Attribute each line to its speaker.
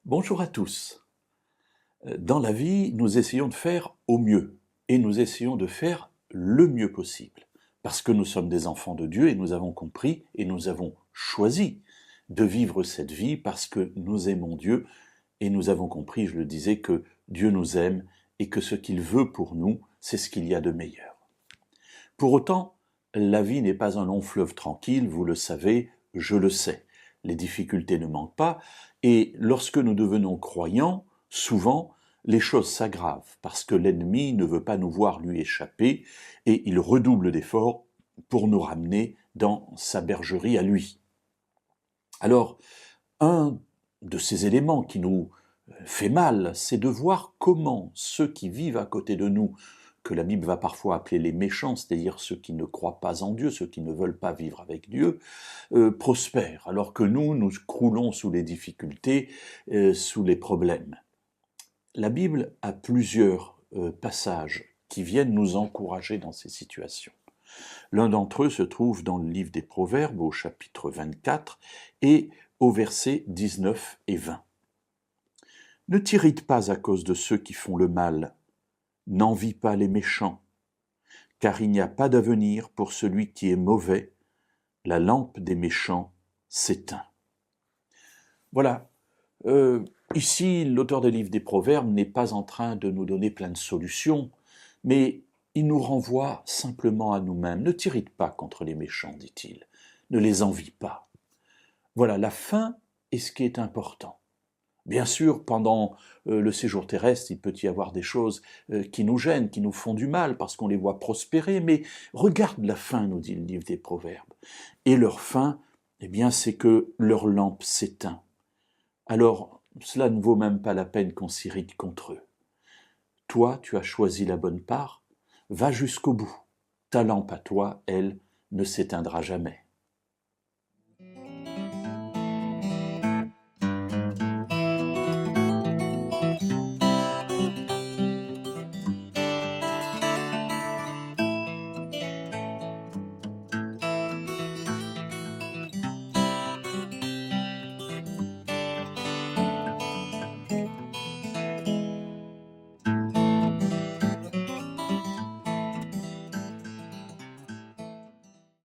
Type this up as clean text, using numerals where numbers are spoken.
Speaker 1: Bonjour à tous. Dans la vie, nous essayons de faire au mieux et nous essayons de faire le mieux possible parce que nous sommes des enfants de Dieu et nous avons compris et nous avons choisi de vivre cette vie parce que nous aimons Dieu et nous avons compris, je le disais, que Dieu nous aime et que ce qu'il veut pour nous, c'est ce qu'il y a de meilleur. Pour autant, la vie n'est pas un long fleuve tranquille, vous le savez, je le sais. Les difficultés ne manquent pas, et lorsque nous devenons croyants, souvent, les choses s'aggravent, parce que l'ennemi ne veut pas nous voir lui échapper, et il redouble d'efforts pour nous ramener dans sa bergerie à lui. Alors, un de ces éléments qui nous fait mal, c'est de voir comment ceux qui vivent à côté de nous, que la Bible va parfois appeler les méchants, c'est-à-dire ceux qui ne croient pas en Dieu, ceux qui ne veulent pas vivre avec Dieu, prospèrent, alors que nous croulons sous les difficultés, sous les problèmes. La Bible a plusieurs passages qui viennent nous encourager dans ces situations. L'un d'entre eux se trouve dans le livre des Proverbes, au chapitre 24, et au verset 19 et 20. « Ne t'irrite pas à cause de ceux qui font le mal, n'envie pas les méchants, car il n'y a pas d'avenir pour celui qui est mauvais, la lampe des méchants s'éteint. » Voilà, ici l'auteur des livres des Proverbes n'est pas en train de nous donner plein de solutions, mais il nous renvoie simplement à nous-mêmes. Ne t'irrite pas contre les méchants, dit-il, ne les envie pas. Voilà, la fin est ce qui est important. Bien sûr, pendant le séjour terrestre, il peut y avoir des choses qui nous gênent, qui nous font du mal, parce qu'on les voit prospérer, mais regarde la fin, nous dit le livre des Proverbes. Et leur fin, eh bien, c'est que leur lampe s'éteint. Alors, cela ne vaut même pas la peine qu'on s'irrite contre eux. Toi, tu as choisi la bonne part, va jusqu'au bout. Ta lampe à toi, elle, ne s'éteindra jamais.